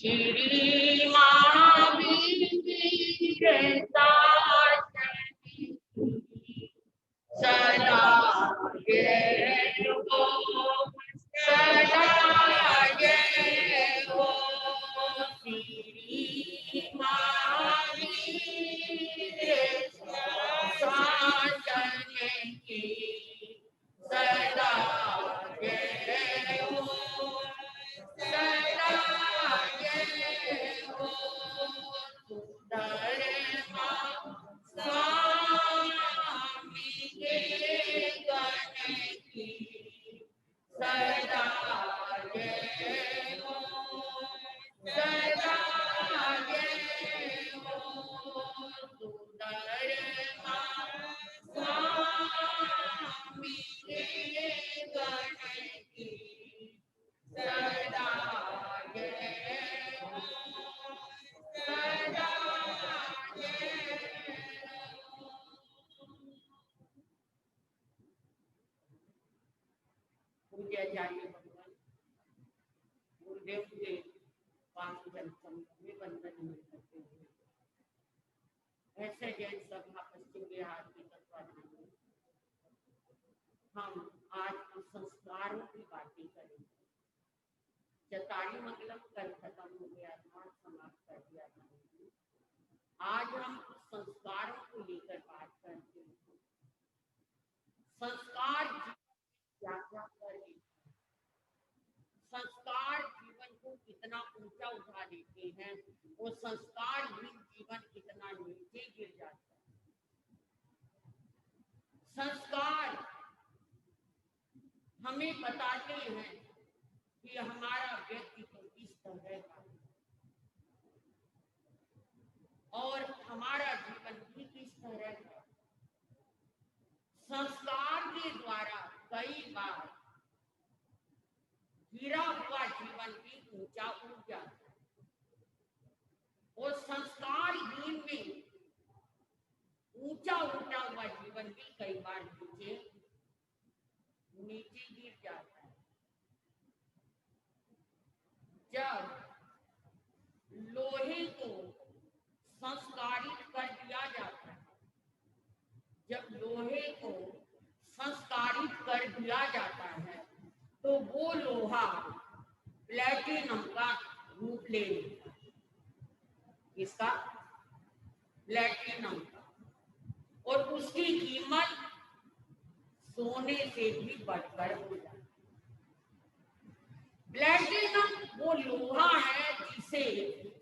श्री महावीर सदा जय हो, सदा जय हो। श्री महावीर शासन की सदा जय हो, सदा जय हो। सुंदरमा स्वामी के गण की सदा जय हो, सदा जय हो। सुंदरमा स्वामी के गण की सदा जय हो, सदा जय हो। पूज्य आचार्य भगवान गुरुदेव के पांच जन में बंधन में करते हुए ऐसे जैन सभा पश्चिम बिहार के तत्वाधान में हम आज संस्कारों की बातें करेंगे। चतारी मंगलम कल खत्म हो गया था, समाप्त कर दिया था। आज हम संस्कारों को लेकर बात करते हैं। संस्कार क्या क्या करें, संस्कार जीवन को कितना ऊंचा उठा देते हैं और संस्कार ही जीवन कितना नीचे गिर जाता है। संस्कार हमें बताते हैं कि हमारा व्यक्तित्व किस तरह का है और हमारा जीवन भी किस तरह का। संस्कार के द्वारा कई बार गिरा हुआ जीवन भी ऊंचा उठ जाता है और संस्कारहीन में ऊंचा उठा हुआ जीवन भी कई बार नीचे गिर जाता है। जब लोहे को संस्कारित कर दिया जाता है, जब लोहे को संस्कारित कर दिया जाता है तो वो लोहा प्लेटिनम का रूप ले लेता है। इसका प्लेटिनम का, और उसकी कीमत सोने से भी बढ़कर हो जाती है। प्लेटिनम वो लोहा है जिसे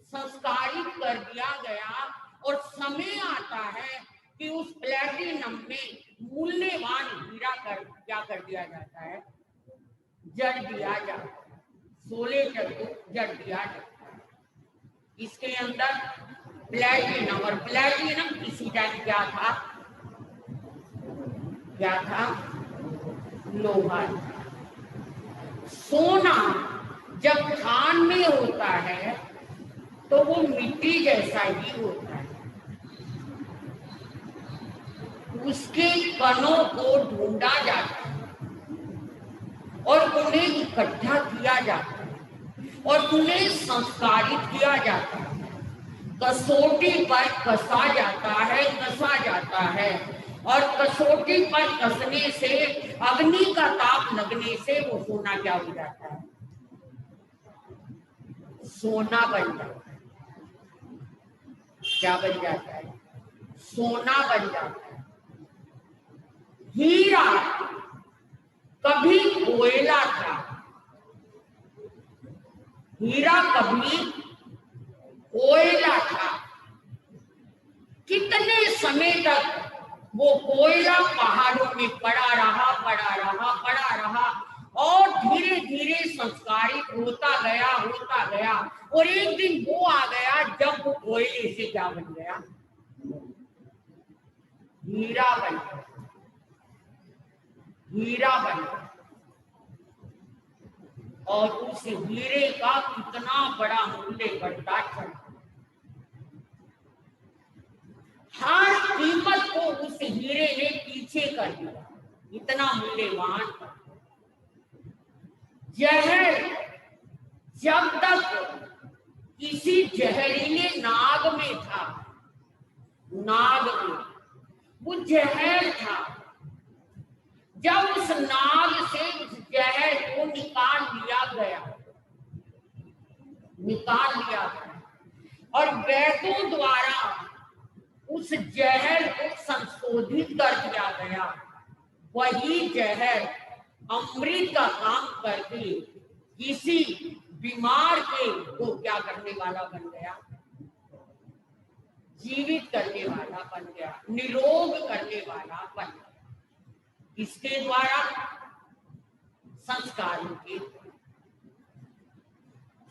संस्कारित कर दिया गया और समय आता है कि उस प्लेटिनम में मूल्यवान हीरा क्या कर दिया जाता है, जड़ दिया जाता है। सोले जड़ दिया जाता है। इसके अंदर प्लेटिनम, और प्लेटिनम किसी टाइम क्या था, लोहा। सोना जब खान में होता है तो वो मिट्टी जैसा ही होता है। उसके कणों को ढूंढा जाता है और उन्हें इकट्ठा किया जाता है और उन्हें संस्कारित किया जाता है। कसौटी पर कसा जाता है और कसौटी पर कसने से, अग्नि का ताप लगने से वो सोना क्या हो जाता है, सोना बन जाता है। क्या बन जाता है, सोना बन जाता है। हीरा कभी कोयला था, हीरा कभी कोयला था। कितने समय तक वो कोयला पहाड़ों में पड़ा रहा और धीरे धीरे संस्कारित होता गया और एक दिन वो आ गया जब वो कोयले से क्या बन गया, हीरा बन गया। और उस हीरे का कितना बड़ा मूल्य बढ़ता चला। हर कीमत को उस हीरे ने पीछे कर दिया, इतना मूल्यवान। जहर जब तक किसी जहरीले नाग में था, नाग में वो जहर था। जब उस नाग से उस जहर को निकाल लिया गया और वैद्यों द्वारा उस जहर को संशोधित कर दिया गया, वही जहर अमृत का काम करके किसी बीमार के को क्या करने वाला बन गया, जीवित करने वाला बन गया, निरोग करने वाला बन गया। किसके द्वारा? संस्कारों के।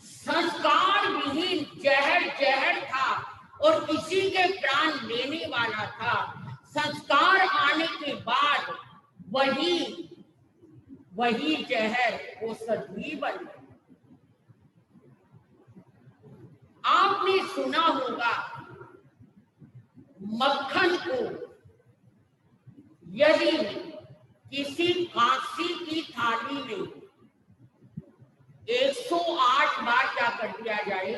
संस्कार विहीन जहर जहर था और किसी के प्राण लेने वाला था। संस्कार आने के बाद वही जहर औषधि बन गई। आपने सुना होगा मक्खन को यदि किसी कांसी की थाली में 108 बार क्या कर दिया जाए,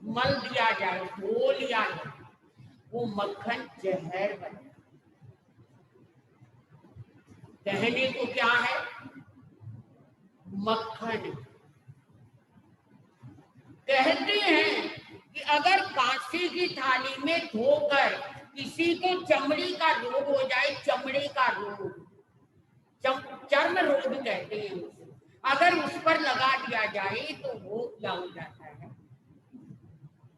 मल दिया जाए, धो लिया जाए, वो मक्खन जहर बन जाए। कहने को क्या है? मक्खन। कहते हैं कि अगर कांसी की थाली में धोकर किसी को चमड़ी का रोग हो जाए, चमड़े का रोग, चर्म रोग कहते हैं उसे, अगर उस पर लगा दिया जाए तो वो क्या हो जाता है?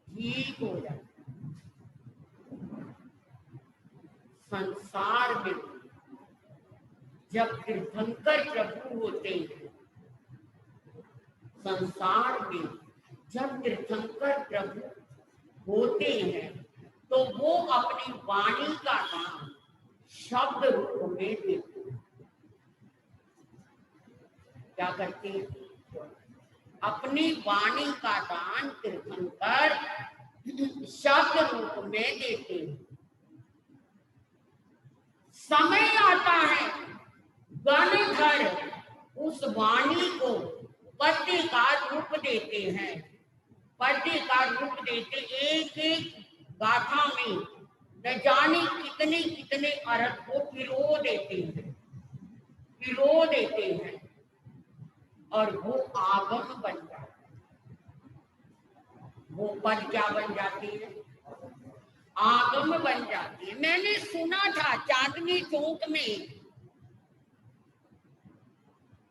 ठीक हो जाता है। संसार में जब तीर्थंकर प्रभु होते हैं, संसार में जब तीर्थंकर प्रभु होते हैं तो वो अपनी वाणी का नाम शब्द रूप में देते हैं। क्या करते हैं? अपनी वाणी का दान तीर्थंकर शब्द रूप में देते हैं। समय आता है गणधर उस वाणी को पद्य का रूप देते हैं, पद्य का रूप देते, एक एक गाथा में न जाने कितने कितने अर्थ को पिरो देते हैं और वो आगम बन जाता है। वो पद क्या बन जाती है? आगम बन जाती है। मैंने सुना था चांदनी चौक में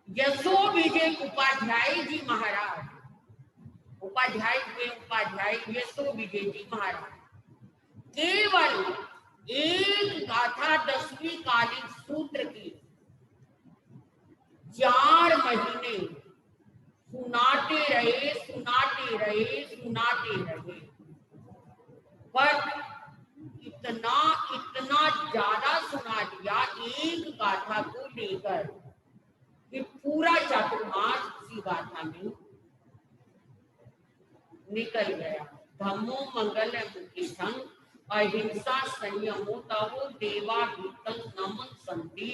यशो विजय उपाध्याय जी महाराज, उपाध्याय यशो विजय जी महाराज केवल एक गाथा 10वीं कालिक सूत्र की 4 महीने सुनाते रहे पर इतना ज्यादा सुना दिया एक गाथा को लेकर कि पूरा चातुर्मास उसी गाथा में निकल गया। धम्मो मंगल मुखी संग अहिंसा संयमो तवो देवा भीतम नमन संति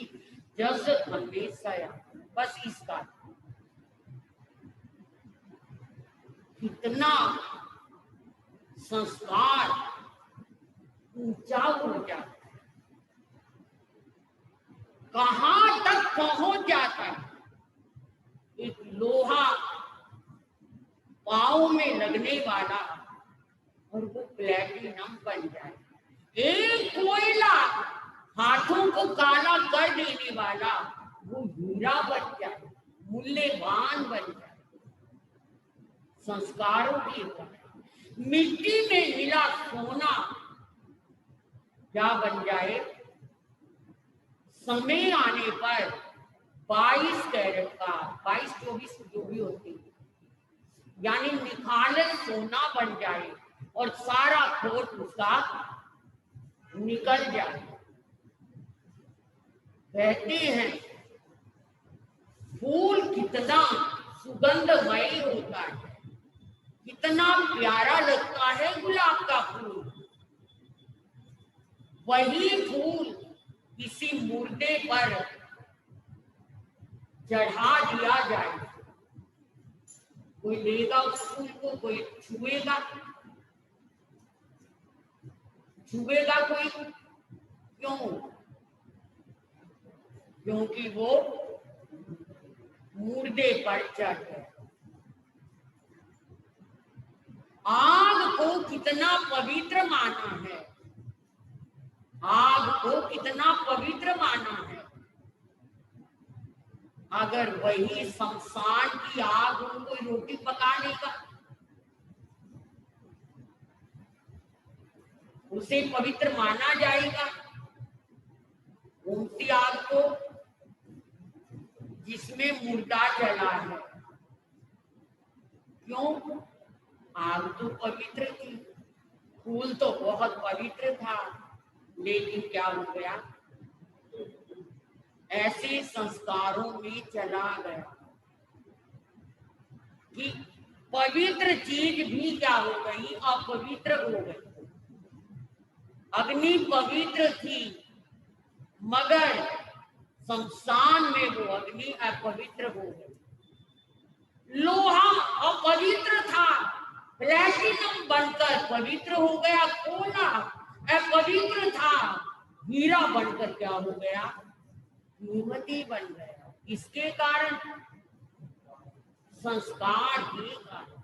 जस हमेशया। बस इसका कितना संस्कार ऊंचा हो जाता है, कहां तक पहुंच जाता है। एक लोहा पांव में लगने वाला और वो प्लेटिनम बन जाए, एक कोयला हाथों को काला कर देने वाला वो हीरा बन जाए, मूल्यवान बन जाए। संस्कारों की मिट्टी में मिला सोना क्या बन जाए? समय आने पर 22 कैरेट का, 22-24 जो भी होती है, यानी निखालस सोना बन जाए और सारा खोट उसका निकल जाए। कहते हैं फूल कितना सुगंधमय होता है, कितना प्यारा लगता है गुलाब का फूल। वही फूल किसी मुर्दे पर चढ़ा दिया जाए, कोई लेगा उस फूल को, कोई छुएगा, छुएगा कोई, क्यों? क्योंकि वो मुर्दे पर चढ़ है। आग को कितना पवित्र माना है, आग को कितना पवित्र माना है। अगर वही शमशान की आग उनको रोटी पका लेगा, उसे पवित्र माना जाएगा? उसी आग को जिसमें मुर्दा जला है। क्यों? आग तो पवित्र थी, फूल तो बहुत पवित्र था, लेकिन क्या हो गया? ऐसे संस्कारों में चला गया कि पवित्र चीज भी क्या हो गई? अपवित्र हो गई। अग्नि पवित्र थी, मगर शमशान में वो अग्नि अपवित्र हो गई। लोहा अपवित्र था, प्लैटिनम बनकर पवित्र हो गया। कोला अपवित्र था, हीरा बनकर क्या हो गया? कीमती बन गया। इसके कारण संस्कार के कारण।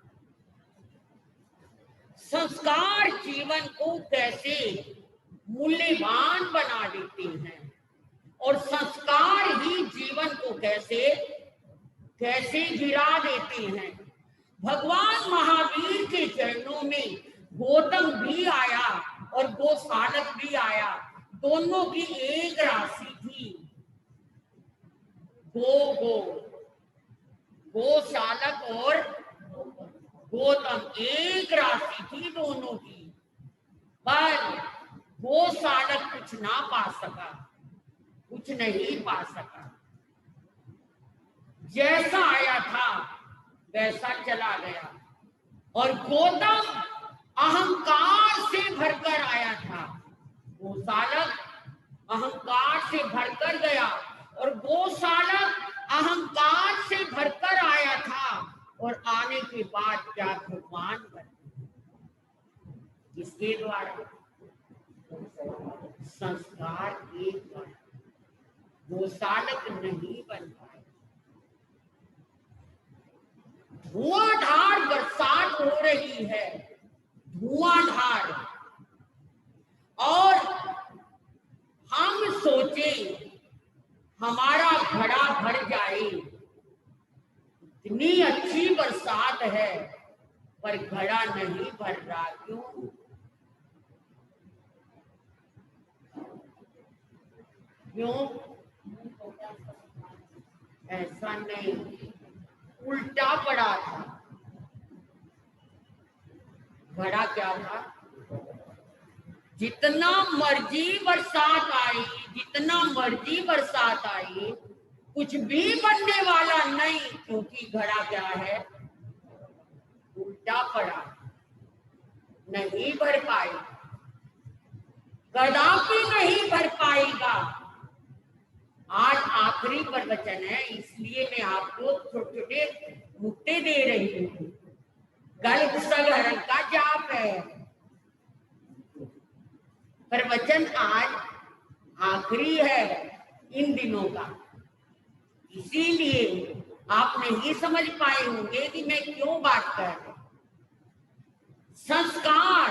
संस्कार जीवन को कैसे मूल्यवान बना देते हैं, और संस्कार ही जीवन को कैसे कैसे गिरा देते हैं। भगवान महावीर के चरणों में गौतम भी आया और गोसालक भी आया, दोनों की एक राशि थी। गोशालक और गौतम एक राशि थी दोनों की, पर गोशालक कुछ ना पा सका, कुछ नहीं पा सका। जैसा आया था वैसा चला गया, और गौतम अहंकार से भरकर आया था, गोशालक अहंकार से भरकर गया, और गोशालक अहंकार से भरकर आया था, और आने के बाद क्या भगवान बने? किसके द्वारा? संस्कार के द्वारा। गोशालक नहीं बन पाए। धुआंधार बरसात हो रही है, धुआंधार, और हम सोचे हमारा घड़ा भर जाए, इतनी अच्छी बरसात है, पर घड़ा नहीं भर रहा। क्यों? क्यों? ऐसा नहीं, उल्टा पड़ा था। घड़ा क्या था? जितना मर्जी बरसात आई, जितना मर्जी बरसात आई, कुछ भी बनने वाला नहीं, क्योंकि घड़ा क्या है? उल्टा पड़ा, नहीं भर पाएगा, कदापि नहीं भर पाएगा। आज आखिरी प्रवचन है, इसलिए मैं आपको छोटे छोटे नुक्ते दे रही हूँ। कल कुशलहरण का जाप है, प्रवचन आज आखिरी है इन दिनों का, इसीलिए आप नहीं समझ पाए होंगे कि मैं क्यों बात कर रहा हूं। संस्कार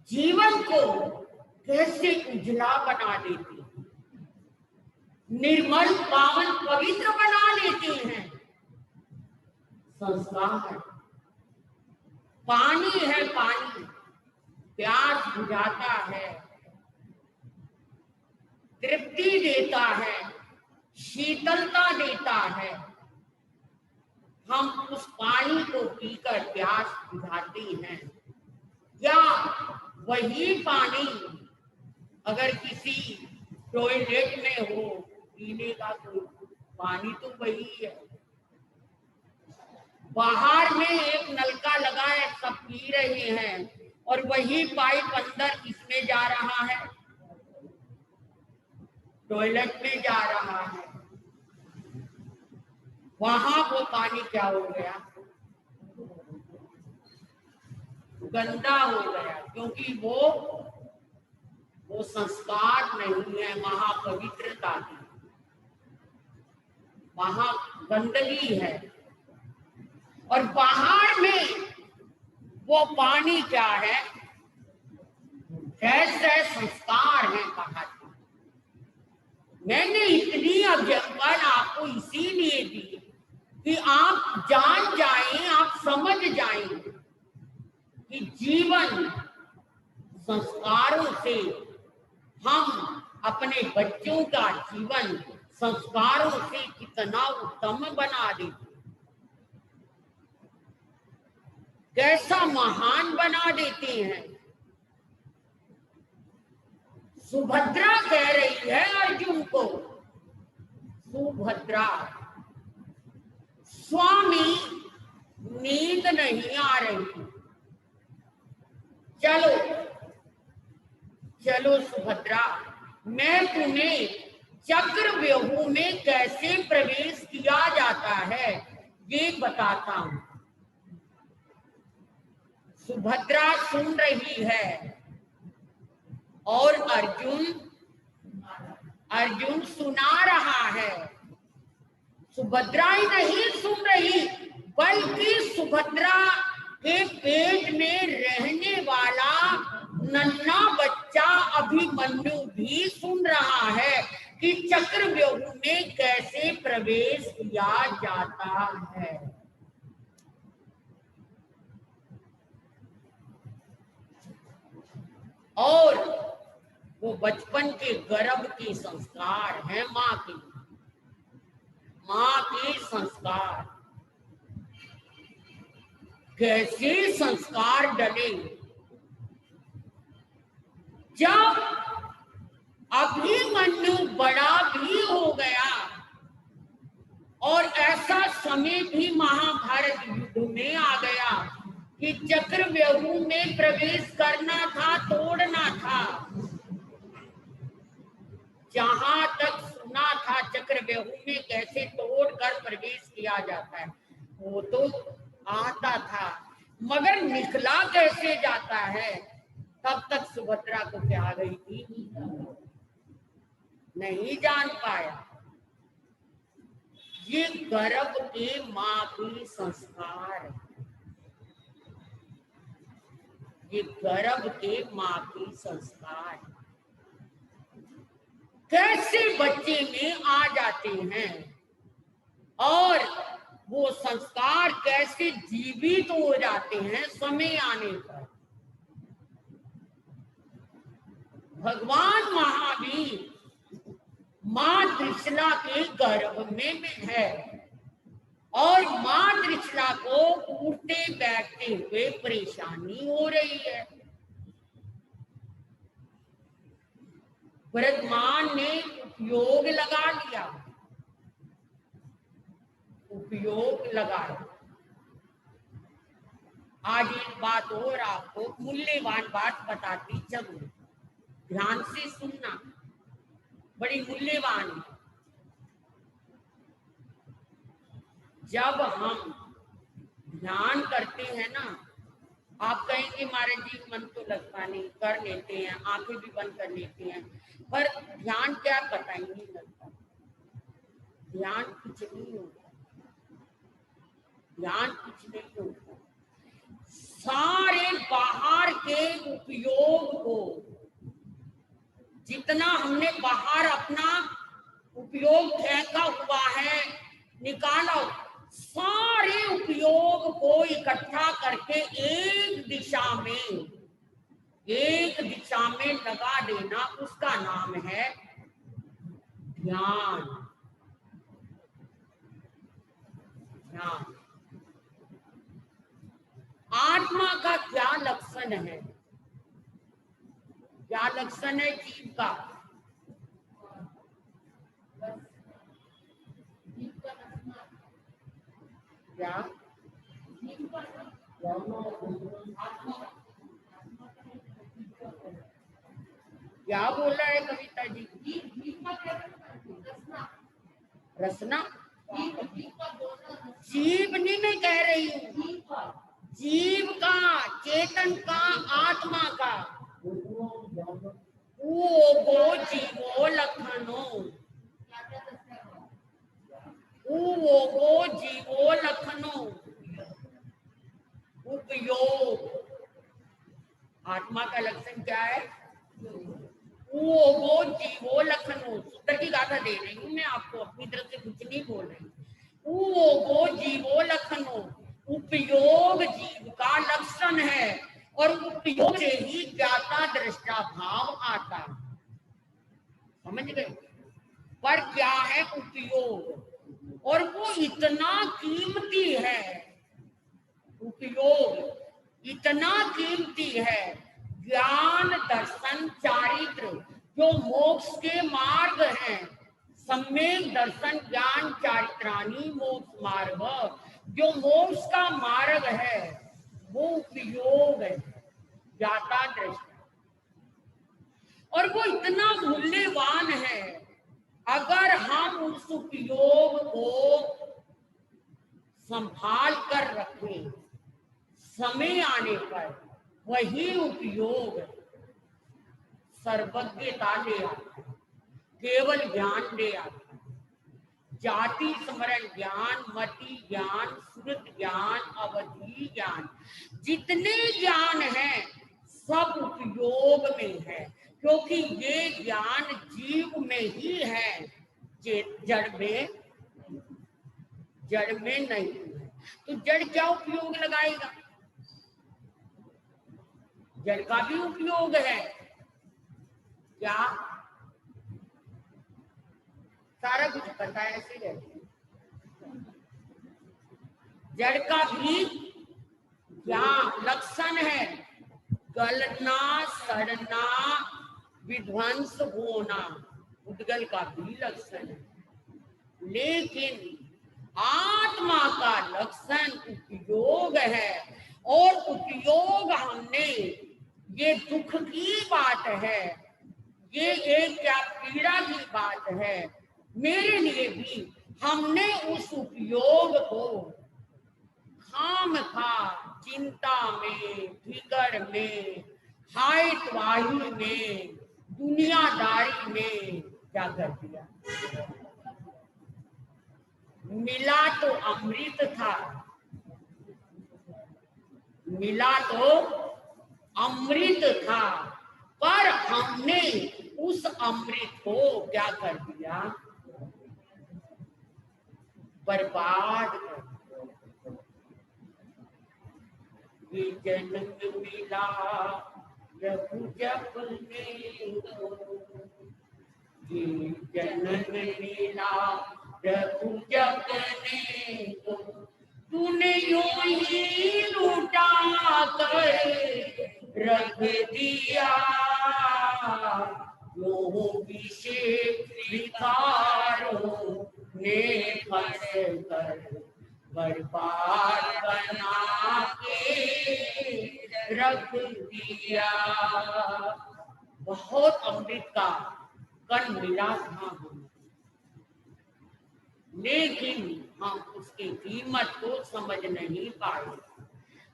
जीवन को कैसे उजला बना देते हैं, निर्मल पावन पवित्र बना लेते हैं। संस्कार पानी है, पानी प्यास बुझाता है, तृप्ति देता है, शीतलता देता है। हम उस पानी को पीकर प्यास बुझाते हैं, या वही पानी अगर किसी टॉयलेट में हो पीने का, कोई पानी तो वही है। बाहर में एक नलका लगा है, सब पी रहे हैं, और वही पाइप अंदर इसमें जा रहा है, टॉयलेट में जा रहा है। वहां वो पानी क्या हो गया, गंदा हो गया, क्योंकि वो संस्कार नहीं है महापवित्रता की, वहां गंदगी है। और बाहर में वो पानी क्या है, कैसे संस्कार है कहा। मैंने इतनी एग्जाम्पल आपको इसीलिए दी कि आप जान जाएं, आप समझ जाएं कि जीवन संस्कारों से हम अपने बच्चों का जीवन संस्कारों से कितना उत्तम बना देते, कैसा महान बना देते हैं। सुभद्रा कह रही है अर्जुन को, सुभद्रा स्वामी नींद नहीं आ रही, चलो चलो सुभद्रा, मैं तुम्हें चक्रव्यूह में कैसे प्रवेश किया जाता है ये बताता हूं। सुभद्रा सुन रही है और अर्जुन सुना रहा है। सुभद्रा ही नहीं सुन रही, बल्कि सुभद्रा के पेट में रहने वाला नन्हा बच्चा अभिमन्यु भी सुन रहा है कि चक्रव्यूह में कैसे प्रवेश किया जाता है। और वो बचपन के गर्भ के संस्कार है, माँ के संस्कार, कैसे संस्कार डले। जब अभिमन्यु बड़ा भी हो गया और ऐसा समय भी महाभारत युद्ध में आ गया कि चक्रव्यूह में प्रवेश करना था, तोड़ना था। जहां तक सुना था चक्रव्यूह में कैसे तोड़कर प्रवेश किया जाता है वो तो आता था, मगर निकला कैसे जाता है तब तक सुभद्रा को क्या आ गई थी, नहीं जान पाया। ये गर्भ के माँ की संस्कार, ये गर्भ के माँ की संस्कार कैसे बच्चे में आ जाते हैं और वो संस्कार कैसे जीवित हो जाते हैं समय आने पर। भगवान महावीर मां त्रिशला के गर्भ में है और मां त्रिशला को उठते बैठते हुए परेशानी हो रही है। ब्रह्मांड ने उपयोग लगा लिया, उपयोग लगाया। आज एक बात और आपको मूल्यवान बात बताती चलूं, ध्यान से सुनना, बड़ी मूल्यवान है। जब हम ध्यान करते हैं ना, आप कहेंगे महाराज जी मन तो लगता नहीं, कर लेते हैं, आंखें भी बंद कर लेते हैं, पर ध्यान क्या पता ही नहीं लगता। ध्यान कुछ नहीं होता, ध्यान कुछ नहीं होता। सारे बाहर के उपयोग को, जितना हमने बाहर अपना उपयोग फेंका हुआ है, निकाला, सारे उपयोग को इकट्ठा करके एक दिशा में लगा देना, उसका नाम है ध्यान। ध्यान। आत्मा का क्या लक्षण है, क्या लक्षण है जीव का? क्या क्या बोल रहा है कविता जी? रसना, जीव नहीं मैं कह रही हूँ, जीव का, चेतन का, आत्मा का। वो जीवो लखनो, वो जीवो लखनो, उपयोग। आत्मा का लक्षण क्या है? वो जीवो लखनो। सूत्र की गाथा दे रही हूँ मैं आपको, अपनी तरफ से कुछ नहीं बोल रही। वो जीवो लखनो, उपयोग जीव का लक्षण है, और उपयोग से ही ज्ञाता दृष्टा भाव आता। समझ गए? पर क्या है उपयोग? और वो इतना कीमती है, उपयोग इतना कीमती है। ज्ञान दर्शन चारित्र जो मोक्ष के मार्ग हैं, सम्यक दर्शन ज्ञान चारित्राणी मोक्ष मार्ग, जो मोक्ष का मार्ग है वो उपयोग है, ज्ञाता दृष्टा। और वो इतना मूल्यवान है, अगर हम उस उपयोग को संभाल कर रखें, समय आने पर वही उपयोग सर्वज्ञता ले आता, केवल ज्ञान ले आता। जाति स्मरण ज्ञान, मति ज्ञान, श्रुत ज्ञान, अवधि ज्ञान, जितने ज्ञान हैं सब उपयोग में है, क्योंकि ये ज्ञान जीव में ही है, जड़ में नहीं है। तो जड़ क्या उपयोग लगाएगा? जड़ का भी उपयोग है क्या? सारा कुछ पता है, ऐसे रहते। जड़ का भी क्या लक्षण है? गलना, सड़ना, विध्वंस होना, उद्गल का भी लक्षण है। लेकिन आत्मा का लक्षण उपयोग है, और उपयोग हमने, ये दुख की बात है, ये एक क्या पीड़ा की बात है मेरे लिए भी। हमने उस उपयोग को खामखा चिंता में, फिकर में, हाय तबाही में, दुनियादारी में क्या कर दिया। मिला तो अमृत था, मिला तो अमृत था, पर हमने उस अमृत को क्या कर दिया? बर्बाद कर दिया। ये जन्म मिला प्रभु जपने को, ये जन्म मिला प्रभु जपने को, तूने यूं ही लूटा कर रख दिया, यूं पीछे भिखारों ने फंस कर बर्बाद बना के रख दिया। बहुत अमृत का कण मिला था हमें, लेकिन हम उसकी कीमत को समझ नहीं पाए।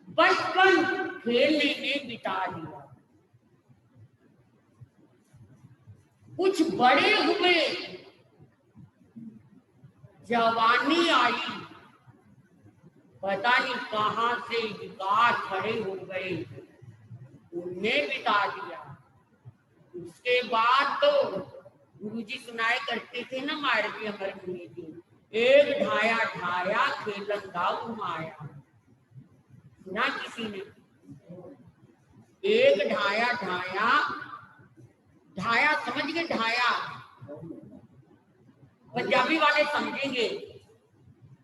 बचपन खेलने में बिता दिया, कुछ बड़े हुए, जवानी आई, पता नहीं कहां से विकार खड़े हो गए, उनमें बिता दिया। उसके बाद तो गुरुजी सुनाए करते थे ना, मारवी अमर मुनि जी, एक ढाया ढाया खेलन दाऊ माया। सुना किसी ने? एक ढाया ढाया, ढाया समझ गए? ढाया पंजाबी वाले समझेंगे।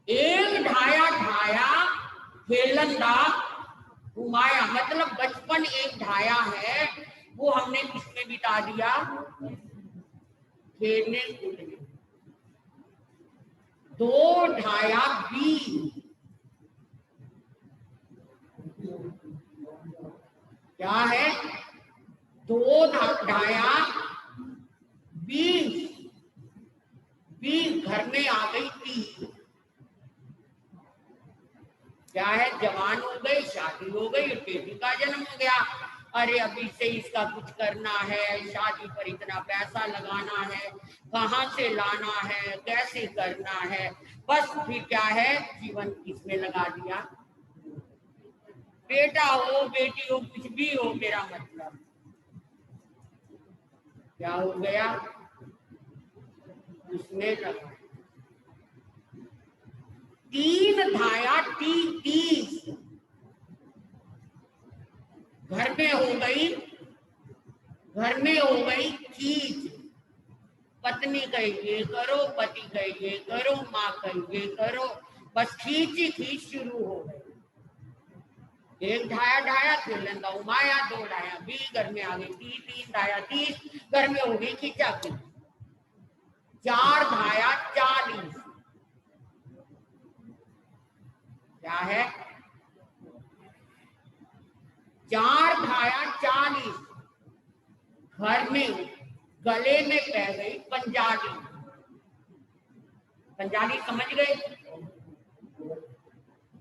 एक ढाया ढाया खेलन दा घुमाया, मतलब बचपन एक ढाया है, वो हमने किसमें बिता दिया? खेलने कूदने। दो ढाया बी, क्या है? दो ढाया बीस, बीस घर में आ गई 30, क्या है, जवान हो गई, शादी हो गई, बेटी का जन्म हो गया, अरे अभी से इसका कुछ करना है, शादी पर इतना पैसा लगाना है, कहाँ से लाना है, कैसे करना है, बस फिर क्या है, जीवन इसमें लगा दिया। बेटा हो, बेटी हो, कुछ भी हो, मेरा मतलब क्या हो गया, उसमें लगा। 3 धाया 30 घर में हो गई, घर में हो गई खींच, पत्नी कही ये करो, पति कही ये करो, माँ कही ये करो, बस खींच ही खींच शुरू हो गई। 1 धाया ढाया, फिर लंदा उमाया, 2 ढाया 20 घर में आ गई 3 धाया 30 घर में हो गई खींचा खींच। 4 धाया 40 क्या है, 4 धाया 40 घर में गले में पै गई पंजाली। पंजाली समझ गए,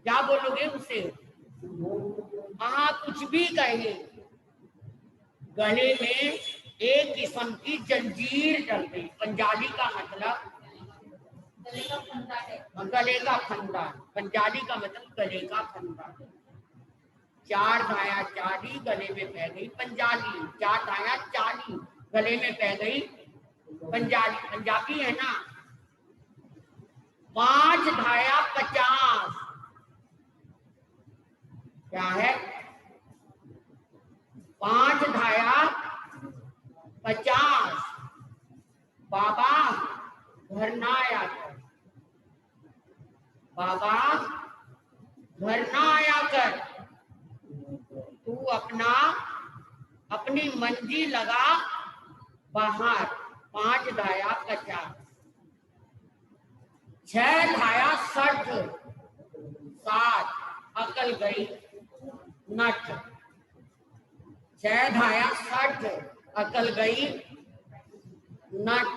क्या बोलोगे उसे, हाँ कुछ भी कहिए, गले में एक किस्म की जंजीर डल गई। पंजाली का मतलब गले का फंदा है, गले का फंदा, पंजाली का मतलब गले का फंदा। 4 धाया 40 गले में पै गई पंजाली, 4 धाया 40 गले में पै गई पंजाली, पंजाबी है ना। 5 धाया 50 क्या है, 5 धाया 50 बाबा घर ना आया कर, बाबा घर ना आया कर, तू अपनी मंजी लगा बाहर। 5 धाया 50, 6 धाया 60 7 अकल गई नट, 6 धाया 60 अकल गई नट,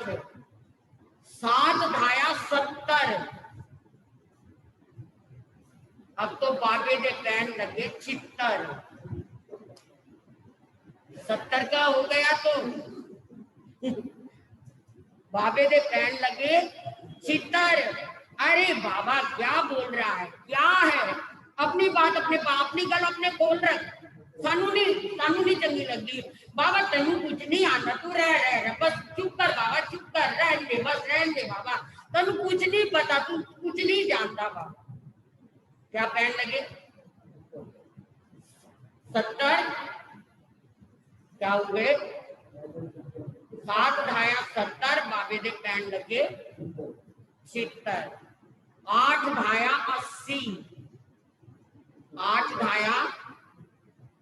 7 धाया 70 अब तो बाबे दे पैन लगे 76, 70 का हो गया तो बाबे दे पैन लगे 76। अरे बाबा क्या बोल रहा है, क्या है, अपनी बात अपनी गल अपने खोल रख, सानू नहीं चंगी लगती। बाबा तेनू कुछ नहीं आना, तू रह बस चुप कर बाबा, चुप कर, रहन दे बस, रहन दे बाबा, तेनू कुछ नहीं पता, तू कुछ नहीं जानता बाबा। क्या पैन लगे 70 क्या हुए 7 धाया 70 बाबे दे पैन लगे 76। 8 धाया 80, 8 धाया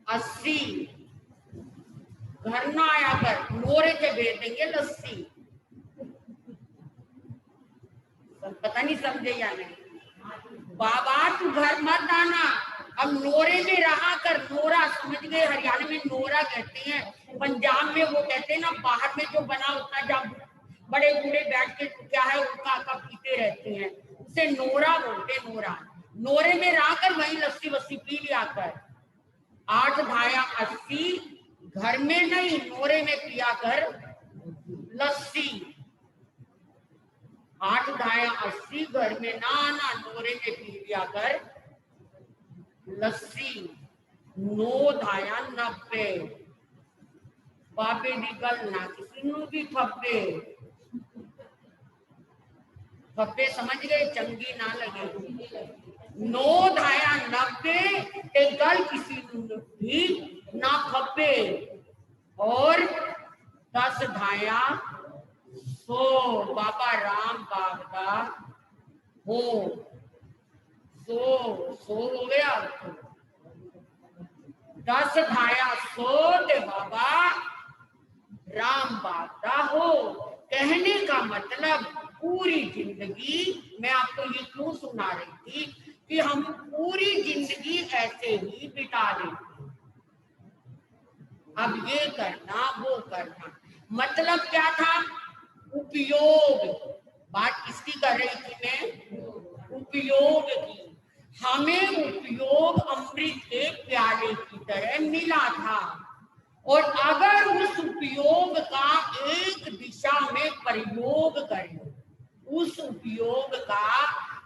80 घर ना आया कर, मोरे से भेज देंगे लस्सी। पता नहीं समझे या नहीं, बाबा तू घर मत आना, अब नोरे में रहा कर। नोरा समझ गए, हरियाणा में नोरा कहते हैं, पंजाब में वो कहते हैं ना बाहर में जो बना होता है, जब बड़े बूढ़े बैठ के क्या है उनका पीते रहते हैं, उसे नोरा बोलते। नोरा, नोरे में रहा कर, वही लस्सी वस्सी पी लिया कर। 8 धाया 80 घर में नहीं नोरे में पिया कर लस्सी। 8 धाया 80 घर में ना आना, नोरे में पी लिया कर लस्सी। 9 धाया 90 बाबे दी गल ना किसी नू भी फब्बे, फब्बे समझ गए, चंगी ना लगे। 9 धाया 90 ते गल किसी नू भी ना फब्बे, और 10 धाया 100 बाबा राम बाग दा हो। 100 हो गया। 10 धाया 100 ते बाबा राम बाग दा हो। कहने का मतलब पूरी जिंदगी, मैं आपको ये क्यों सुना रही थी कि हम पूरी जिंदगी ऐसे ही बिता देते हैं, अब ये करना वो करना। मतलब क्या था, उपयोग, बात किसकी कर रही थी मैं, उपयोग की। हमें उपयोग अमृत के प्याले की तरह मिला था, और अगर उस उपयोग का एक दिशा में प्रयोग करें, उस उपयोग का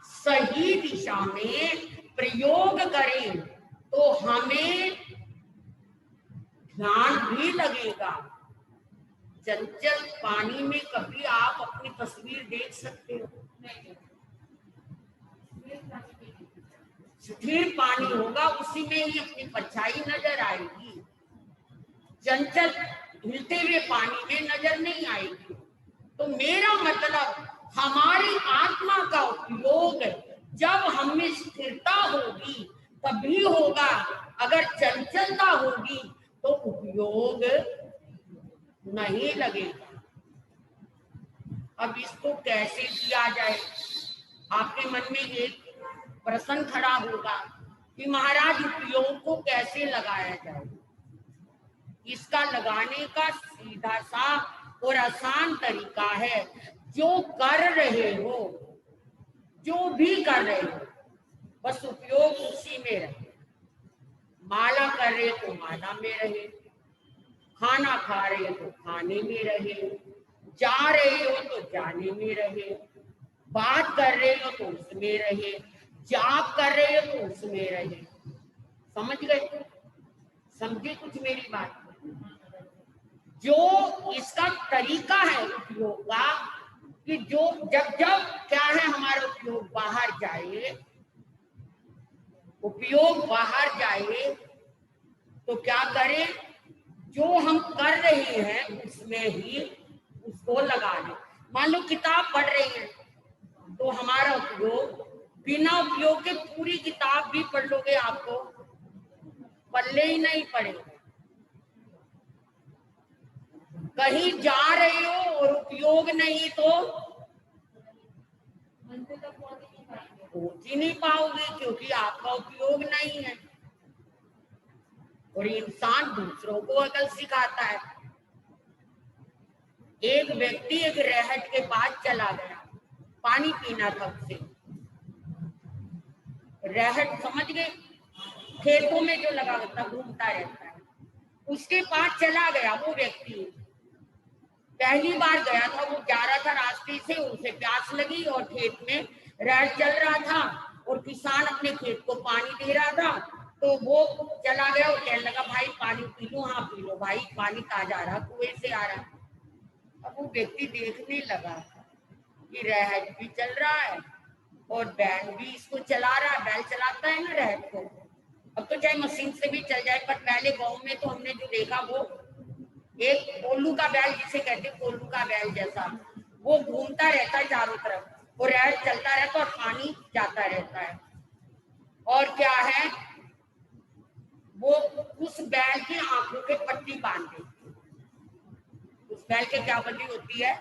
सही दिशा में प्रयोग करें, तो हमें ध्यान भी लगेगा। चंचल पानी में कभी आप अपनी तस्वीर देख सकते हो? स्थिर पानी होगा, उसी में ही अपनी परछाई नजर आएगी। चंचल हिलते हुए पानी में नजर नहीं आएगी। तो मेरा मतलब हमारी आत्मा का उपयोग जब हमें स्थिरता होगी तभी होगा, अगर चंचलता होगी तो उपयोग नहीं लगेगा। अब इसको कैसे किया जाए? आपके मन में एक प्रश्न खड़ा होगा कि महाराज उपयोग को कैसे लगाया जाए? इसका लगाने का सीधा सा और आसान तरीका है, जो कर रहे हो, जो भी कर रहे हो, बस उपयोग उसी में रहे। माला कर रहे तो माला में रहे, खाना खा रहे हो तो खाने में रहे, जा रहे हो तो जाने में रहे, बात कर रहे हो तो उसमें रहे, जाप कर रहे हो तो उसमें रहे। समझ गए? समझे कुछ मेरी बात? जो इसका तरीका है उपयोग का, कि जो जब जब क्या है हमारा उपयोग बाहर जाए, उपयोग बाहर जाए तो क्या करें? जो हम कर रहे हैं उसमें ही उसको लगा दें। मान लो किताब पढ़ रही है तो हमारा उपयोग, बिना उपयोग के पूरी किताब भी पढ़ लोगे आपको पल्ले ही नहीं पड़ेगा। कहीं जा रहे हो और उपयोग नहीं तो पहुंच ही नहीं पाओगे, क्योंकि आपका उपयोग नहीं है। और इंसान दूसरों को अकल सिखाता है। एक व्यक्ति एक रहट के पास चला गया, पानी पीना था उसे। रहट समझ गए, खेतों में जो लगा होता घूमता रहता है, उसके पास चला गया वो व्यक्ति। पहली बार गया था, वो जा रहा था रास्ते से, उसे प्यास लगी और खेत में रहट चल रहा था और किसान अपने खेत को पानी दे रहा था। तो वो चला गया और कहने लगा भाई पानी पी लो। हाँ पी लो भाई, पानी ताजा आ रहा, कुएं से आ रहा। अब वो व्यक्ति देखने लगा कि रहट भी चल रहा है और बैल भी इसको चला रहा है। बैल चलाता है ना रहट को, अब तो चाहे मशीन से भी चल जाए, पर पहले गांव में तो हमने जो देखा वो एक कोल्लू का बैल, जिसे कहते हैं कोल्लू का बैल जैसा, वो घूमता रहता है चारों तरफ और रहट चलता रहता है और पानी जाता रहता है। और क्या है, वो उस बैल की आंखों के पट्टी बांध देती है। उस बैल के क्या बंधी होती है?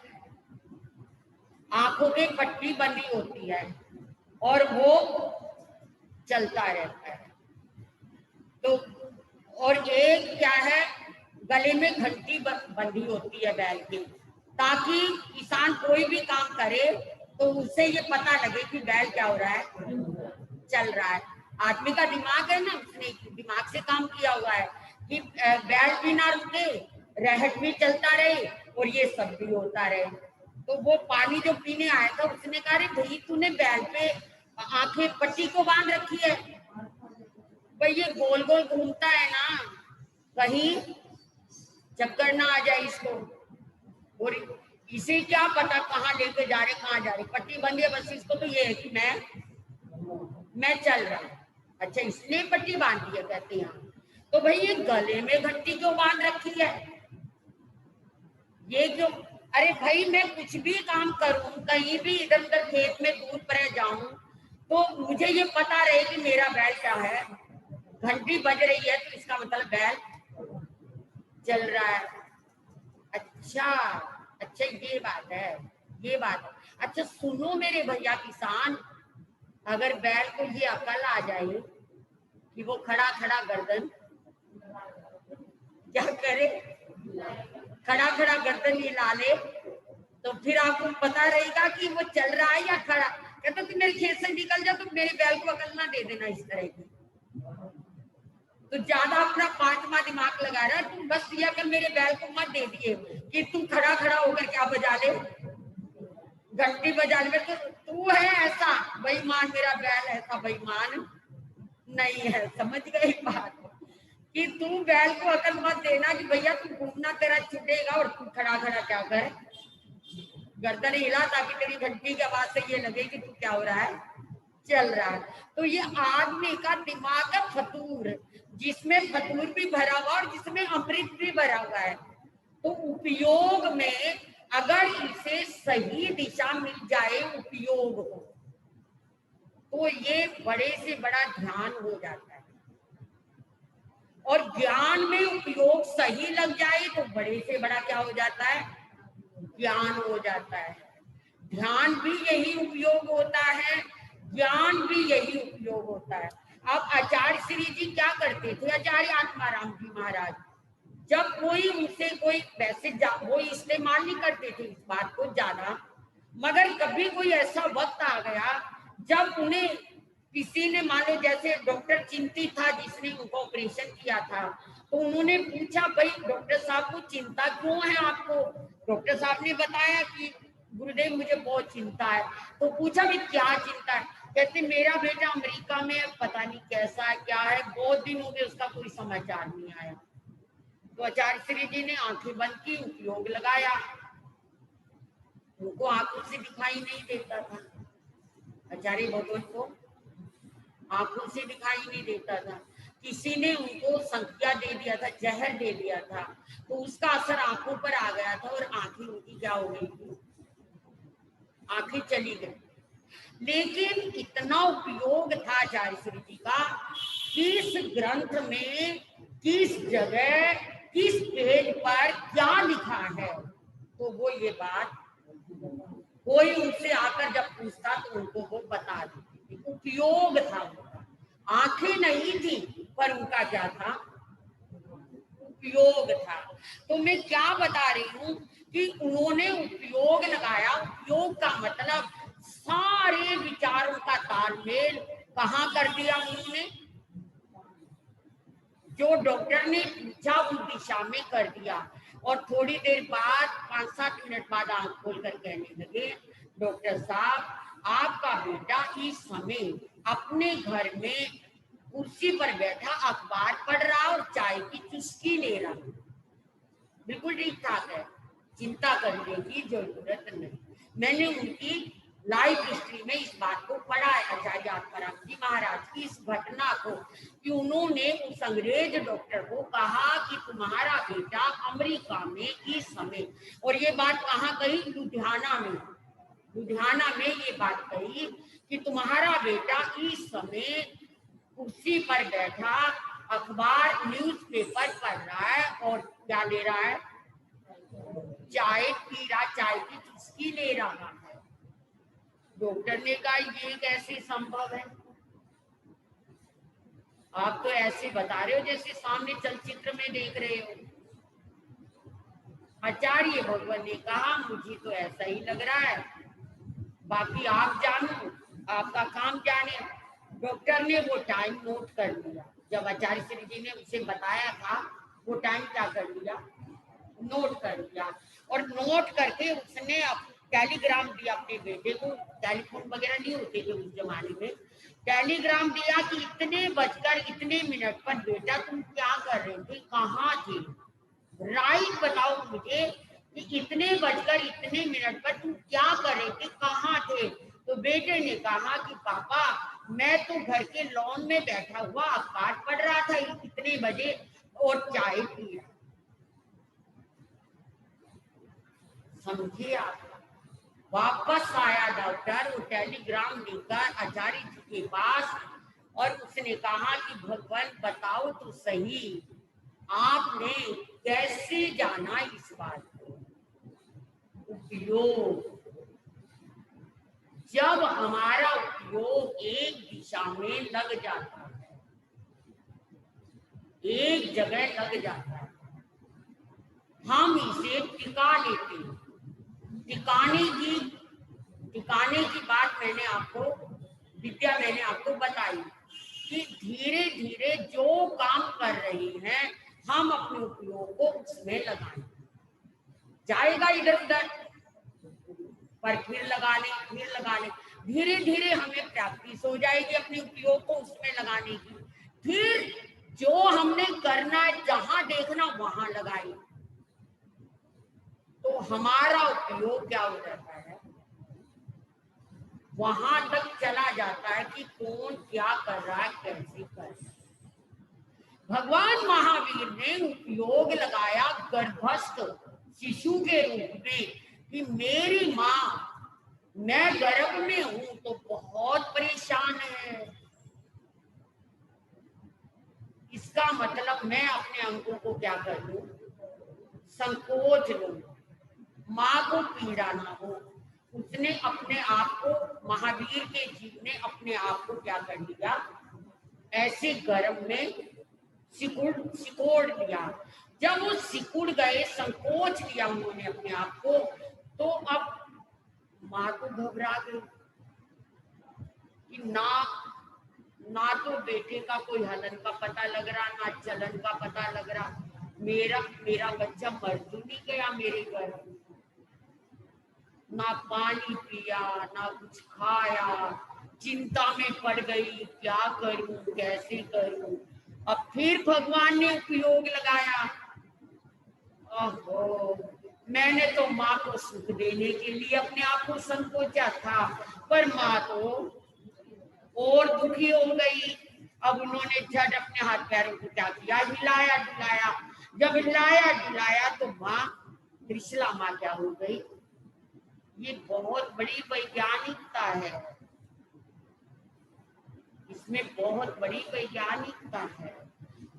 आंखों के पट्टी बंधी होती है और वो चलता रहता है। तो और एक क्या है, गले में घंटी बंधी होती है बैल की, ताकि किसान कोई भी काम करे तो उससे ये पता लगे कि बैल क्या हो रहा है, चल रहा है। आदमी का दिमाग है ना, उसने दिमाग से काम किया हुआ है कि बैल भी ना रुके, रहट भी चलता रहे और ये सब भी होता रहे। तो वो पानी जो पीने आया था उसने कहा रे भाई तूने बैल पे आंखें पट्टी को बांध रखी है, भाई ये गोल गोल घूमता है ना, कहीं चक्कर ना आ जाए इसको। और इसे क्या पता कहाँ लेके जा रहे, कहाँ जा रहे, पट्टी बंदी है बस इसको तो ये है कि मैं चल रहा हूँ। अच्छा इसलिए पट्टी बांधी है कहते हैं। तो भाई ये गले में घंटी क्यों बांध रखी है, ये क्यों? अरे भाई मैं कुछ भी काम करूं, कहीं भी इधर उधर खेत में दूर पर जाऊं तो मुझे ये पता रहे कि मेरा बैल क्या है। घंटी बज रही है तो इसका मतलब बैल चल रहा है। अच्छा अच्छा ये बात है, ये बात है। अच्छा सुनो मेरे भैया किसान, अगर बैल को ये अकल आ जाए कि वो खड़ा खड़ा गर्दन क्या करे, खड़ा खड़ा गर्दन हिला ले, तो फिर आपको पता रहेगा कि वो चल रहा है या खड़ा, कहता तू मेरे खेत से निकल जा, तो मेरे बैल को अकल ना दे देना इस तरह की। तो ज्यादा अपना पांचवा दिमाग लगा रहा है, तुम बस ये अकल मेरे बैल को मत दे दिए कि तू खड़ा खड़ा होकर क्या बजा ले, घंटी बजा ले। तो तू है ऐसा बेईमान, मेरा बैल ऐसा बेईमान नहीं है। समझ गई बात कि तू बैल को अकल मत देना कि भैया तू घूमना तेरा छूटेगा और तू खड़ा खड़ा क्या कर, गर्दन हिला ताकि तेरी घंटी की आवाज से ये लगे कि तू क्या हो रहा है, चल रहा है। तो ये आदमी का दिमाग है फतूर, जिसमें फतूर भी भरा हुआ और जिसमें अमृत भी भरा हुआ है। तो उपयोग में अगर इसे सही दिशा मिल जाए उपयोग हो, तो ये बड़े से बड़ा ध्यान हो जाता है। और ज्ञान में उपयोग सही लग जाए तो बड़े से बड़ा क्या हो जाता है, ज्ञान हो जाता है। ध्यान भी यही उपयोग होता है, ज्ञान भी यही उपयोग होता है। अब आचार्य श्री जी क्या करते थे, आचार्य आत्माराम जी महाराज, जब कोई उनसे कोई वैसे वो इस्तेमाल नहीं करते थे इस बात को ज्यादा, मगर कभी कोई ऐसा वक्त आ गया जब उन्हें किसी ने, मान लो जैसे डॉक्टर चिंतित था जिसने उनको ऑपरेशन किया था, तो उन्होंने पूछा भाई डॉक्टर साहब को चिंता क्यों है आपको। डॉक्टर साहब ने बताया कि गुरुदेव मुझे बहुत चिंता है। तो पूछा भी क्या चिंता है, कहते मेरा बेटा अमेरिका में पता नहीं कैसा है क्या है, बहुत दिन हो गए उसका कोई समाचार नहीं आया। तो आचार्य श्री जी ने आंखें बंद की, उपयोग लगाया, उनको आंखों से दिखाई नहीं देता था, आचार्य भगवत को आंखों से दिखाई नहीं देता था। किसी ने उनको संज्ञा दे दिया था, जहर दे दिया था, तो उसका असर आंखों पर आ गया था और आंखें उनकी क्या हो गई थी, आंखें चली गई। लेकिन इतना उपयोग था आचार्य श्री जी का, किस ग्रंथ में किस जगह किस पेज पर क्या लिखा है, तो वो ये बात कोई उनसे आकर जब पूछता तो उनको वो बता देती थी। उपयोग था, आंखें नहीं थी पर उनका क्या था, उपयोग था। तो मैं क्या बता रही हूँ कि उन्होंने उपयोग लगाया। उपयोग का मतलब सारे विचारों का तालमेल कहाँ कर दिया उन्होंने, जो डॉक्टर ने पूछा उस दिशा में कर दिया। और थोड़ी देर बाद 5-7 मिनट बाद आंख खोलकर कहने लगे, डॉक्टर साहब आपका बेटा इस समय अपने घर में कुर्सी पर बैठा अखबार पढ़ रहा और चाय की चुस्की ले रहा, बिल्कुल ठीक ठाक है, चिंता करने की जरूरत नहीं। मैंने उनकी लाइफ हिस्ट्री में इस बात को पढ़ा है, आचार्य आत्माराम जी महाराज की इस घटना को, कि उन्होंने उस अंग्रेज डॉक्टर को कहा कि तुम्हारा बेटा अमेरिका में इस समय, और ये बात कहाँ कही, लुधियाना में, लुधियाना में ये बात कही कि तुम्हारा बेटा इस समय कुर्सी पर बैठा अखबार न्यूज़पेपर पढ़ रहा है और क्या ले रहा है, चाय पी रहा, चाय की चुस्की ले रहा है। डॉक्टर ने कहा ये कैसे संभव है, आप तो ऐसे बता रहे हो जैसे सामने चलचित्र में देख रहे हो। आचार्य भगवान ने कहा मुझे तो ऐसा ही लग रहा है, बाकी आप जानो, आपका काम जाने। डॉक्टर ने वो टाइम नोट कर लिया, जब आचार्य श्री जी ने उसे बताया था वो टाइम क्या कर लिया, नोट कर लिया। और नोट करके उसने टेलीग्राम दिया अपने बेटे को, टेलीफोन वगैरह नहीं होते थे उस जमाने में, टेलीग्राम दिया कि इतने बजकर इतने मिनट पर बेटा तुम क्या कर रहे थे, कहाँ थे, राइट बताओ मुझे कि इतने बजकर इतने मिनट पर तुम क्या कर रहे थे, कहाँ थे। तो बेटे ने कहा कि पापा मैं तो घर के लॉन में बैठा हुआ अखबार पढ़ रहा था इतने बजे और चाय पी रहा। समझिए आप, वापस आया डॉक्टर, वो टेलीग्राम लेकर आचार्य जी के पास, और उसने कहा कि भगवान बताओ तो सही आपने कैसे जाना इस बात को। उपयोग, जब हमारा उपयोग एक दिशा में लग जाता है, एक जगह लग जाता है, हम इसे टिका लेते हैं। टिकाने की ठिकाने की बात मैंने आपको, विद्या मैंने आपको बताई कि धीरे धीरे जो काम कर रही हैं हम अपने उपयोग को उसमें लगाएं। जाएगा इधर उधर पर फिर लगाने धीरे धीरे हमें प्रैक्टिस हो जाएगी अपने उपयोग को उसमें लगाने की। फिर जो हमने करना है जहां देखना वहां लगाए तो हमारा उपयोग क्या हो जाता है, वहां तक चला जाता है कि कौन क्या कर रहा है, कैसे कर रहा है। भगवान महावीर ने उपयोग लगाया गर्भस्थ शिशु के रूप में कि मेरी माँ, मैं गर्भ में हूं तो बहुत परेशान है, इसका मतलब मैं अपने अंगों को क्या कर लूं, संकोच लूं, माँ को पीड़ा ना हो। उसने अपने आप को, महावीर के जीव ने अपने आप को क्या कर लिया, ऐसे गर्भ में सिकोड़ लिया। जब वो सिकुड़ गए, संकोच लिया उन्होंने अपने आप को, तो अब माँ को घबरा गई कि ना तो बेटे का कोई हलन का पता लग रहा, ना चलन का पता लग रहा, मेरा बच्चा मर तो नहीं गया मेरे घर, ना पानी पिया ना कुछ खाया, चिंता में पड़ गई, क्या करूं कैसे करूं। अब फिर भगवान ने उपयोग लगाया, ओहो, मैंने तो माँ को सुख देने के लिए अपने आप को संकोचा था, पर माँ तो और दुखी हो गई। अब उन्होंने झट अपने हाथ पैरों को क्या किया, हिलाया डुलाया। जब हिलाया डुलाया तो माँ, त्रिशला माँ क्या हो गई। ये बहुत बड़ी वैज्ञानिकता है, इसमें बहुत बड़ी वैज्ञानिकता है।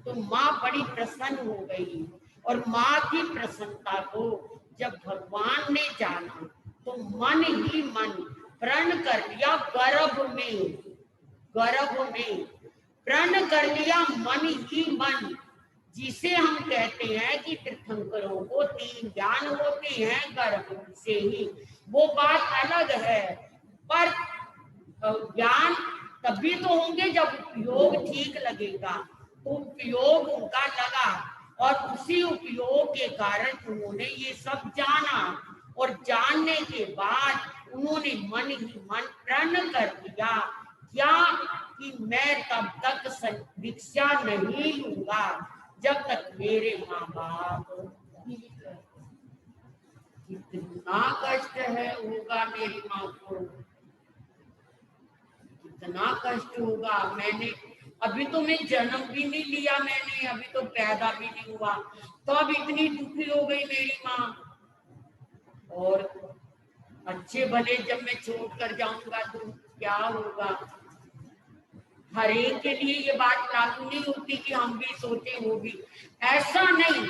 तो माँ बड़ी प्रसन्न हो गई और माँ की प्रसन्नता को जब भगवान ने जाना तो मन ही मन प्रण कर लिया, गर्भ में प्रण कर लिया मन ही मन, जिसे हम कहते हैं कि तीर्थंकरों को 3 ज्ञान होते हैं गर्भ से ही, वो बात अलग है। पर ज्ञान तभी तो होंगे जब उपयोग ठीक लगेगा। तो उपयोग उनका लगा और उसी उपयोग के कारण उन्होंने ये सब जाना, और जानने के बाद उन्होंने मन ही मन प्रण कर लिया क्या कि मैं तब तक दीक्षा नहीं लूंगा जब तक मेरे माँ बाप, कितना कष्ट है होगा मेरी माँ को, कितना कष्ट होगा। मैंने अभी तो मैं जन्म भी नहीं लिया, मैंने अभी तो पैदा भी नहीं हुआ, तो अब इतनी दुखी हो गई मेरी माँ। और अच्छे भले जब मैं छोड़ कर जाऊंगा तो क्या होगा। हर एक के लिए ये बात लागू नहीं होती कि हम भी सोचे वो भी, ऐसा नहीं।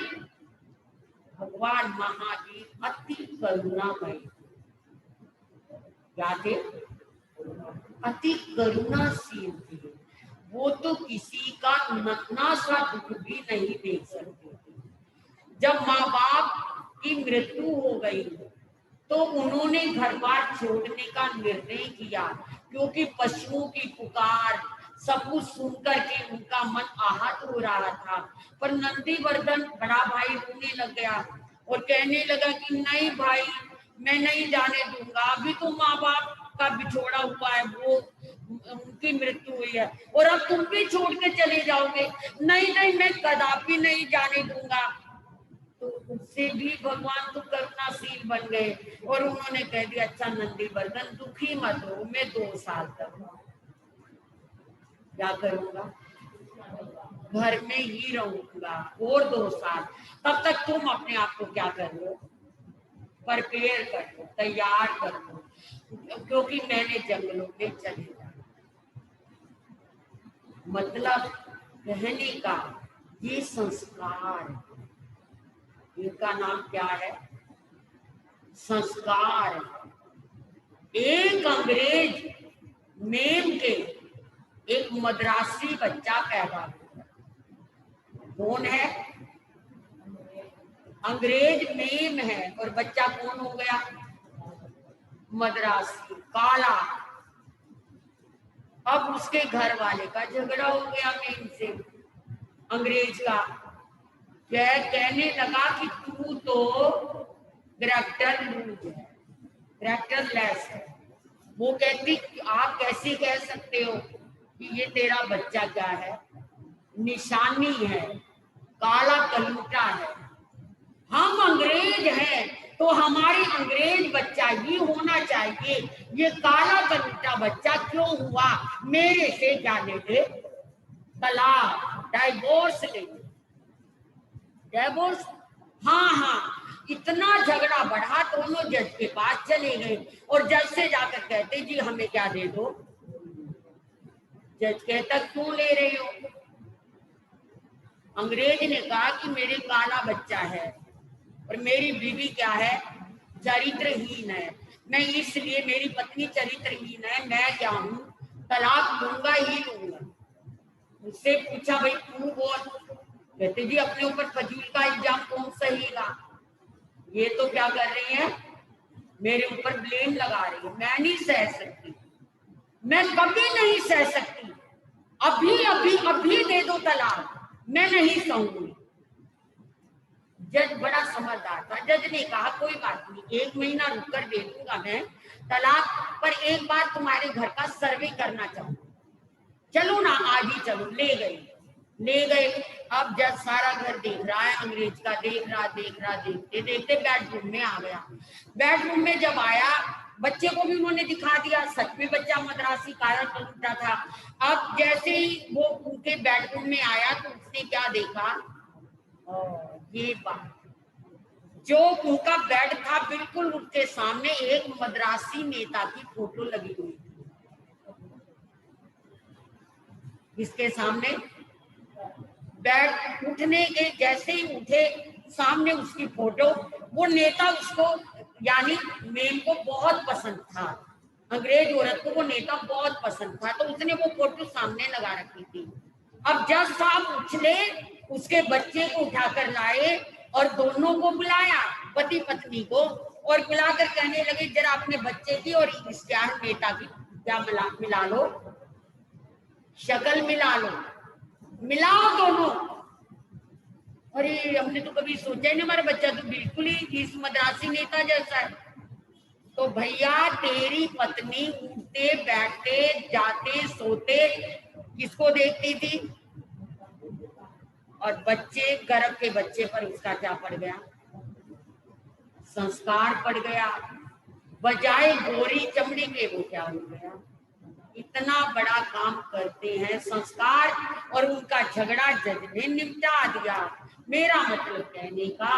भगवान महावीर अति करुणामय, क्या थे, अति करुणाशील थे। वो तो किसी का नन्हा सा दुख भी नहीं देख सकते थे। जब माँ बाप की मृत्यु हो गई तो उन्होंने घर बार छोड़ने का निर्णय किया, क्योंकि पशुओं की पुकार सब कुछ सुनकर के उनका मन आहत हो रहा था। पर नंदीवर्धन बड़ा भाई रोने लग गया और कहने लगा कि नहीं भाई, मैं नहीं जाने दूंगा, अभी तो माँ बाप का बिछोड़ा हुआ है, वो उनकी मृत्यु हुई है और अब तुम भी छोड़ के चले जाओगे, नहीं नहीं मैं कदापि नहीं जाने दूंगा। तो उससे भी भगवान तो करुणाशील बन गए और उन्होंने कह दिया अच्छा नंदीवर्धन दुखी मत हो, मैं 2 साल तक क्या करूंगा, घर में ही रहूंगा और 2 साल, तब तक तुम अपने आप को क्या कर लो, प्रिपेयर कर लो, तैयार कर लो, क्योंकि मैंने जंगलों में चले जाना। मतलब कहने का ये संस्कार, इनका नाम क्या है, संस्कार। एक अंग्रेज मेम के एक मद्रासी बच्चा पैदा हुआ, कौन है, अंग्रेज मेम है और बच्चा कौन हो गया, मद्रासी काला। अब उसके घर वाले का झगड़ा हो गया मेन से, अंग्रेज का। कहने लगा कि तू तो कैरेक्टर लूज है, कैरेक्टर लेस है। वो कहती आप कैसे कह सकते हो कि ये तेरा बच्चा क्या है, निशानी है, काला कलूटा है। हम अंग्रेज हैं तो हमारी अंग्रेज बच्चा ही होना चाहिए, ये काला कलूटा बच्चा क्यों हुआ? मेरे से क्या ले ले, तलाक, डाइवोर्स ले, डाइवोर्स। हाँ हाँ, इतना झगड़ा बढ़ा, दोनों जज के पास चले गए और जज से जाकर कहते जी हमें क्या दे दो। जज कहता क्यों ले रहे हो? अंग्रेज ने कहा कि मेरे काला बच्चा है और मेरी बीवी क्या है, चरित्रहीन है, मैं इसलिए, मेरी पत्नी चरित्रहीन है, मैं क्या हूँ, तलाक लूंगा ही लूंगा। उससे पूछा भाई तू बोल। कहते जी अपने ऊपर फजूल का इल्जाम कौन सहेगा, ये तो क्या कर रही है, मेरे ऊपर ब्लेम लगा रही है, मैं नहीं सह सकती, मैं कभी नहीं सह सकती, अभी अभी अभी दे दो तलाक, मैं नहीं सहूंगी। जज बड़ा समझदार था, जज ने कहा कोई बात नहीं, 1 महीना रुक कर दे दूंगा मैं तलाक, पर एक बार तुम्हारे घर का सर्वे करना चाहूंगा, चलो ना आज ही चलो। ले गए। अब जज सारा घर देख रहा है, अंग्रेज का देख रहा, देखते देखते बेडरूम में आ गया। बेडरूम में जब आया, बच्चे को भी उन्होंने दिखा दिया, सच में बच्चा मद्रासी काला कलूटा था। अब जैसे ही वो उनके बेडरूम में आया तो उसने क्या देखा, ये बात, जो उनका बेड था बिल्कुल उसके सामने एक मद्रासी नेता की फोटो लगी हुई थी। इसके सामने बेड, उठने के जैसे ही उठे, सामने उसकी फोटो, वो नेता उसको यानी मेम को बहुत पसंद था, अंग्रेज औरत को वो नेता बहुत पसंद था, तो उसने वो फोटो सामने लगा रखी थी। अब जज साहब उछले, उसके बच्चे को उठाकर लाए और दोनों को बुलाया, पति पत्नी को, और बुलाकर कहने लगे जरा अपने बच्चे की और इस नेता की क्या मिला लो, शक्ल मिला लो, मिलाओ दोनों। अरे हमने तो कभी सोचा ही नहीं, हमारा बच्चा तो बिल्कुल ही इस मद्रासी नेता जैसा है। तो भैया तेरी पत्नी उठते बैठते जाते सोते किसको देखती थी, और बच्चे, गर्भ के बच्चे पर उसका क्या पड़ गया, संस्कार पड़ गया, बजाय गोरी चमड़ी के वो क्या हो गया। इतना बड़ा काम करते हैं संस्कार, और उनका झगड़ा जज ने निपटा दिया। मेरा मतलब कहने का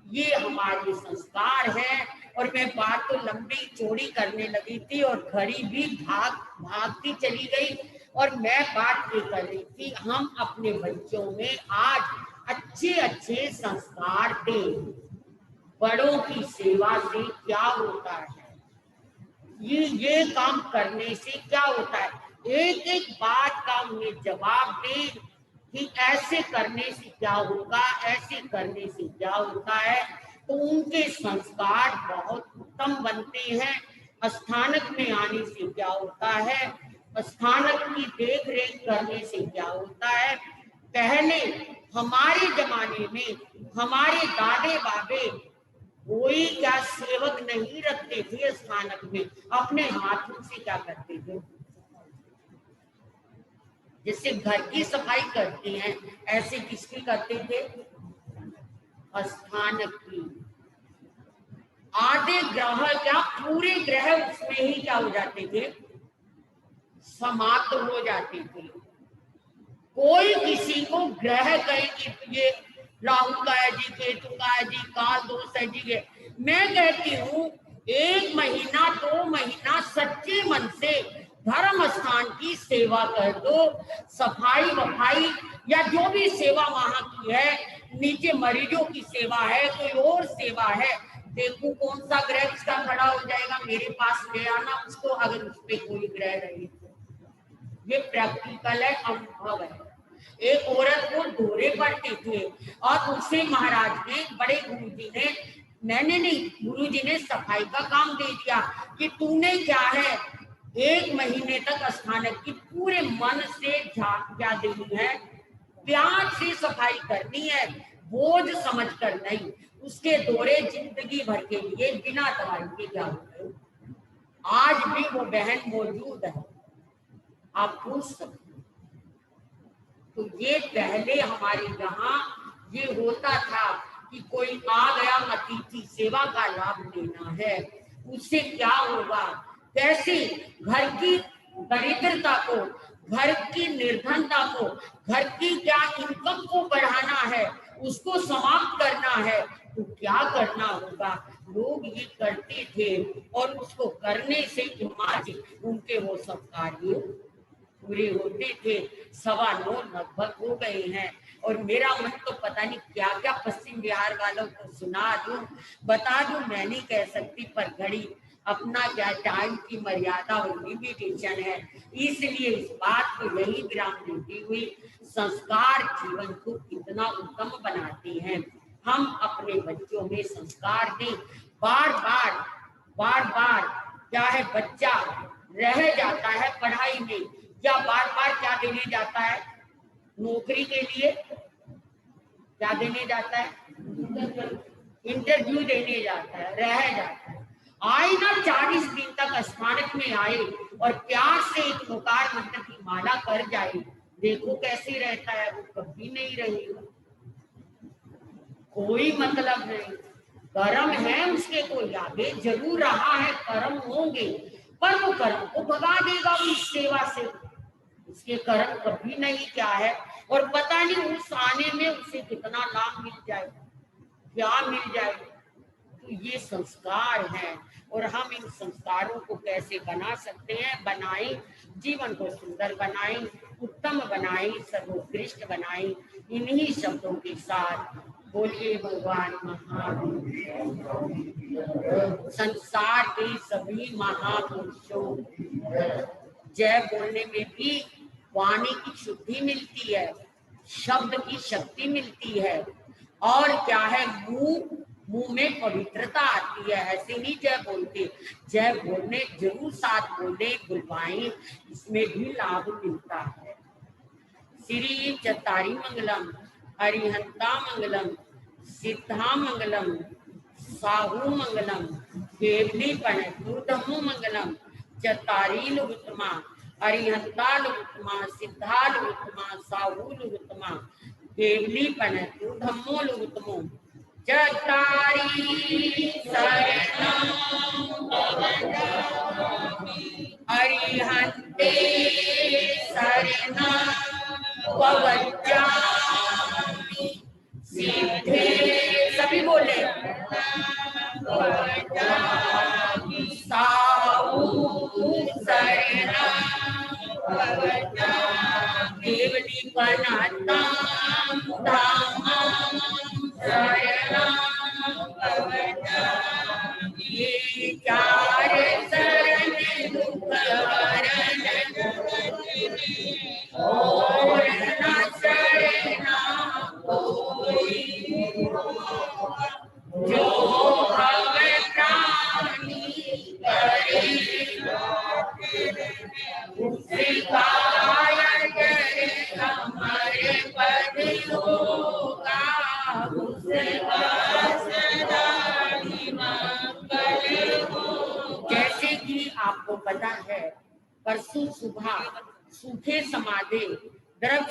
ये हमारे संस्कार है। और मैं बात तो लंबी चौड़ी करने लगी थी और घड़ी भी भागती चली गई, और मैं बात ये कर रही थी हम अपने बच्चों में आज अच्छे अच्छे संस्कार दें। बड़ों की सेवा से क्या होता है, ये काम करने से क्या होता है, एक एक बात का उन्हें जवाब दे कि ऐसे करने से क्या होगा, ऐसे करने से क्या होता है, तो उनके संस्कार बहुत उत्तम बनते हैं। स्थानक में आने से क्या होता है, स्थानक की देख रेख करने से क्या होता है। पहले हमारे जमाने में हमारे दादे बाबे कोई क्या सेवक नहीं रखते थे स्थानक में, अपने हाथों से क्या करते थे, जैसे घर की सफाई करते हैं ऐसे किसकी करते थे, स्थानक की। आधे ग्रह क्या पूरे ग्रह उसमें ही क्या हो जाते थे, समाप्त हो जाते थे। कोई किसी को ग्रह कहे कि ये राहु का है जी, केतु का है जी, काल दोष है जी, मैं कहती हूँ 1 महीना 2 महीना सच्चे मन से धर्म स्थान की सेवा कर दो, सफाई वफाई या जो भी सेवा वहां की है, नीचे मरीजों की सेवा है, कोई और सेवा है, देखो कौन सा ग्रह इसका खड़ा हो जाएगा, मेरे पास ले आना उसको, अगर उस पर कोई ग्रह रहे। ये प्रैक्टिकल है, अनुभव है। एक औरत को दौरे पड़ते थे और उसे महाराज ने, बड़े गुरु जी ने मैंने नहीं, गुरुजी ने सफाई का काम दे दिया कि तूने क्या है 1 महीने तक स्थानक की पूरे मन से क्या देनी है, प्यार से सफाई करनी है, बोझ समझकर नहीं। उसके दौरे जिंदगी भर के लिए बिना दवाई के क्या होते। आज भी वो बहन मौजूद है, आप पूछ सकते। तो ये पहले हमारे यहाँ ये होता था कि कोई आ गया, अतिथि सेवा का लाभ लेना है, उससे क्या होगा, कैसे घर की दरिद्रता को, घर की निर्धनता को, घर की क्या इनकम को बढ़ाना है, उसको समाप्त करना है, तो क्या करना होगा। लोग ये करते थे और उसको करने से उनके वो सब कार्य पूरे होते थे। 9:15 लगभग हो गए हैं और मेरा मन तो पता नहीं क्या क्या पश्चिम बिहार वालों को सुना दूं, बता दूं, मैं नहीं कह सकती, पर घड़ी अपना क्या टाइम की मर्यादा और लिमिटेशन है, इसलिए इस बात को यही विराम देती हुई, संस्कार जीवन को कितना उत्तम बनाते हैं। हम अपने बच्चों में संस्कार दें। बार बार क्या है, बच्चा रह जाता है पढ़ाई में, या बार बार क्या देने जाता है, नौकरी के लिए क्या देने जाता है, इंटरव्यू देने जाता है, रह जाता है। आए ना 40 दिन तक स्थानक में आए और प्यार से एक मुकार मंत्र की माला कर जाए, देखो कैसे रहता है, वो कभी नहीं रहेगा, कोई मतलब नहीं। कर्म है उसके, को यादे जरूर रहा है, कर्म होंगे, पर वो कर्म को भगा देगा वो इस सेवा से, उसके कर्म कभी नहीं क्या है, और पता नहीं उस आने में उसे कितना लाभ मिल जाए, क्या मिल जाए। तो ये संस्कार है और हम इन संस्कारों को कैसे बना सकते हैं, बनाएं, जीवन को सुंदर बनाएं, उत्तम बनाएं, सर्वोत्कृष्ट बनाएं। इन्हीं शब्दों के साथ बोलिए भगवान महावीर, संसार के सभी महापुरुषों, जय बोलने में भी वाणी की शुद्धि मिलती है, शब्द की शक्ति मिलती है, और क्या है, मुंह में पवित्रता आती है। ऐसे नहीं जय बोलते, जय बोलने जरूर साथ बोलने बुलवाएं, इसमें भी लाभ मिलता है। श्री चतारी मंगलम, हरिहंता मंगलम, सिद्धा मंगलम, साहू मंगलम, केवली धम्मो मंगलम, चतारी लुगुतमा, हरिहंता लुगुतमा, सिद्धा लुगुतमा, साहू लुगुतमा, केवली धम्मो लुगुतमो, चतारी शरणं हरिहंते शरणं ववज्जामि, सिद्धे सभी बोले, साहू शरणं ववज्जामि, केवली धामं शरणं ववज्जामि, ये चार शरण दुख हरण और न शरणा कोई, जो भव प्राणी करे शिकायत हमारे पद होगा, उसका सदा मंगल हो। जैसे कि आपको पता है, परसों सुबह सूखे समाधे द्रव